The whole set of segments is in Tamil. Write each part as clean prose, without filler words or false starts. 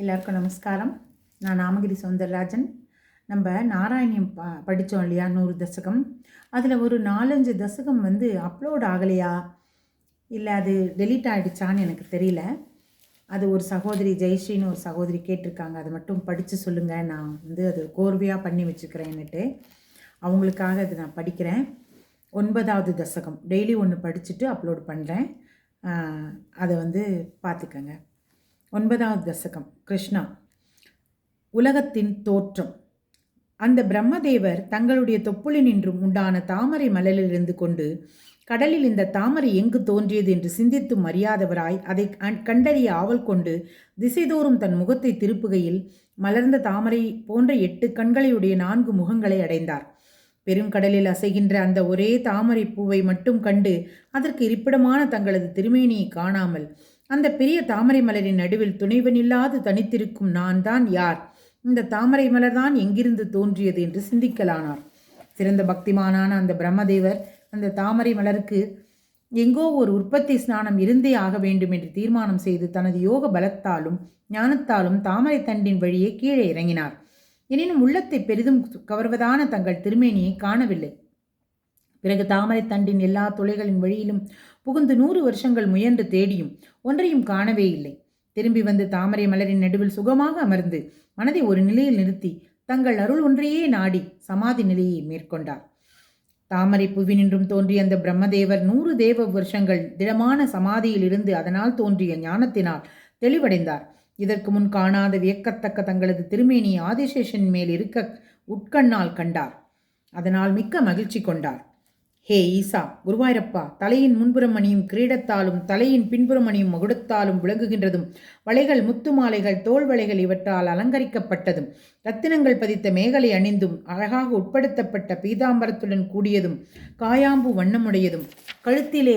எல்லாருக்கும் நமஸ்காரம். நான் நாமகிரி சௌந்தரராஜன். நம்ம நாராயணியம் படித்தோம் இல்லையா, 100 தசகம். அதில் ஒரு 4-5 தசகம் அப்லோட் ஆகலையா, இல்லை அது டெலீட் ஆகிடுச்சான்னு எனக்கு தெரியல. அது ஒரு சகோதரி ஜெயஸ்ரீன்னு ஒரு சகோதரி கேட்டிருக்காங்க, அதை மட்டும் படித்து சொல்லுங்கள், நான் அது கோர்வையாக பண்ணி வச்சுக்கிறேன்னுட்டு. அவங்களுக்காக அது நான் படிக்கிறேன். 9வது தசகம் டெய்லி ஒன்று படிச்சுட்டு அப்லோட் பண்ணுறேன். அதை பார்த்துக்கங்க. 9வது தசகம். கிருஷ்ணா. உலகத்தின் தோற்றம். அந்த பிரம்மதேவர் தங்களுடைய தொப்புளினின்றும் உண்டான தாமரை மலரிலிருந்து கொண்டு கடலில் இந்த தாமரை எங்கு தோன்றியது என்று சிந்தித்தும் அறியாதவராய் அதை கண்டறிய ஆவல் கொண்டு திசைதோறும் தன் முகத்தை திருப்புகையில் மலர்ந்த தாமரை போன்ற 8 கண்களையுடைய 4 முகங்களை அடைந்தார். பெருங்கடலில் அசைகின்ற அந்த ஒரே தாமரை பூவை மட்டும் கண்டு அதற்கு இருப்பிடமான தங்களது திருமேனியை காணாமல் அந்த பெரிய தாமரை மலரின் நடுவில் துணைவனில்லாது தனித்திருக்கும் நான் தான் யார், இந்த தாமரை மலர் தான் எங்கிருந்து தோன்றியது என்று சிந்திக்கலானார். சிறந்த பக்திமானான அந்த பிரம்மதேவர் அந்த தாமரை மலருக்கு எங்கோ ஒரு உற்பத்தி ஸ்நானம் இருந்தே ஆக வேண்டும் என்று தீர்மானம் செய்து தனது யோக பலத்தாலும் ஞானத்தாலும் தாமரை தண்டின் வழியே கீழே இறங்கினார். எனினும் உள்ளத்தை பெரிதும் கவர்வதான தங்கள் திருமேனியை காணவில்லை. பிறகு தாமரை தண்டின் எல்லா துளைகளின் வழியிலும் புகுந்து 100 வருஷங்கள் முயன்று தேடியும் ஒன்றையும் காணவே இல்லை. திரும்பி வந்து தாமரை மலரின் நடுவில் சுகமாக அமர்ந்து மனதை ஒரு நிலையில் நிறுத்தி தங்கள் அருள் ஒன்றையே நாடி சமாதி நிலையை மேற்கொண்டார். தாமரை புவினின்றும் தோன்றிய அந்த பிரம்மதேவர் 100 தேவ வருஷங்கள் திடமான சமாதியில் இருந்து அதனால் தோன்றிய ஞானத்தினால் தெளிவடைந்தார். இதற்கு முன் காணாத வியக்கத்தக்க தங்களது திருமேனி ஆதிசேஷன் மேல் இருக்க உட்கண்ணால் கண்டார். அதனால் மிக்க மகிழ்ச்சி கொண்டார். ஹே ஈசா, குருவாயிரப்பா, தலையின் முன்புறம் அணியும் கிரீடத்தாலும் தலையின் பின்புறம் அணியும் மகுடத்தாலும் விளங்குகின்றதும் வளைகள் முத்து மாலைகள் தோல் வளைகள் இவற்றால் அலங்கரிக்கப்பட்டதும் ரத்தினங்கள் பதித்த மேகலை அணிந்தும் அழகாக உட்படுத்தப்பட்ட பீதாம்பரத்துடன் கூடியதும் காயாம்பு வண்ணமுடையதும் கழுத்திலே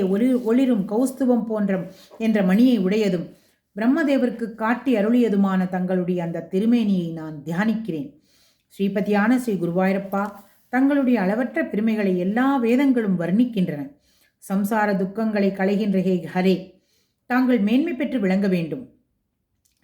ஒளிரும் கௌஸ்துவம் போன்ற என்ற மணியை உடையதும் பிரம்மதேவருக்கு காட்டி அருளியதுமான தங்களுடைய அந்த திருமேனியை நான் தியானிக்கிறேன். ஸ்ரீபதியான ஸ்ரீ குருவாயிரப்பா, தங்களுடைய அளவற்ற பெருமைகளை எல்லா வேதங்களும் வர்ணிக்கின்றன. சம்சார துக்கங்களை களைகின்ற ஹே ஹரே, தாங்கள் மேன்மை பெற்று விளங்க வேண்டும்.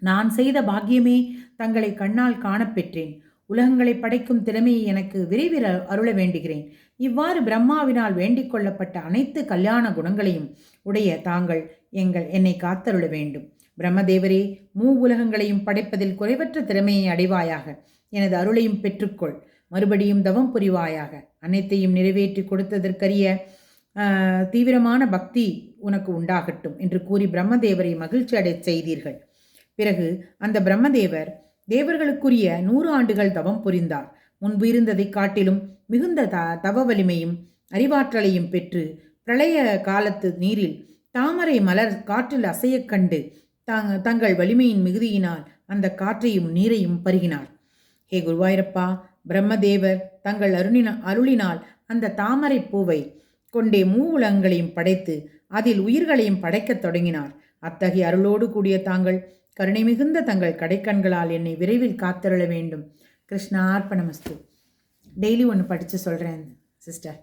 நான் செய்த பாக்கியமே தங்களை கண்ணால் காணப்பெற்றேன். உலகங்களை படைக்கும் திறமையை எனக்கு விரைவில் அருள வேண்டுகிறேன். இவ்வாறு பிரம்மாவினால் வேண்டிக் கொள்ளப்பட்ட அனைத்து கல்யாண குணங்களையும் உடைய தாங்கள் என்னை காத்தருள வேண்டும். பிரம்மதேவரே, உலகங்களையும் படைப்பதில் குறைவற்ற திறமையை அடைவாயாக. எனது அருளையும் பெற்றுக்கொள். மறுபடியும் தவம் புரிவாயாக. அனைத்தையும் நிறைவேற்றி கொடுத்ததற்கரிய தீவிரமான பக்தி உனக்கு உண்டாகட்டும் என்று கூறி பிரம்மதேவரை மகிழ்ச்சி அடையச் செய்தீர்கள். பிறகு அந்த பிரம்மதேவர் தேவர்களுக்குரிய 100 ஆண்டுகள் தவம் புரிந்தார். முன்பு இருந்ததை காட்டிலும் மிகுந்த தவ வலிமையும் அறிவாற்றலையும் பெற்று பிரளய காலத்து நீரில் தாமரை மலர் காற்றில் அசைய கண்டு தங்கள் வலிமையின் மிகுதியினால் அந்த காற்றையும் நீரையும் பருகினார். ஹே குருவாயிரப்பா, பிரம்மதேவர் தங்கள் அருளினால் அந்த தாமரை பூவை கொண்டே உலகங்களையும் படைத்து அதில் உயிர்களையும் படைக்கத் தொடங்கினார். அத்தகைய அருளோடு கூடிய தாங்கள் கருணை மிகுந்த தங்கள் கடைக்கண்களால் என்னை விரைவில் காத்தருள வேண்டும். கிருஷ்ணார்ப்பணமஸ்து. டெய்லி ஒன்று படித்து சொல்கிறேன் சிஸ்டர்.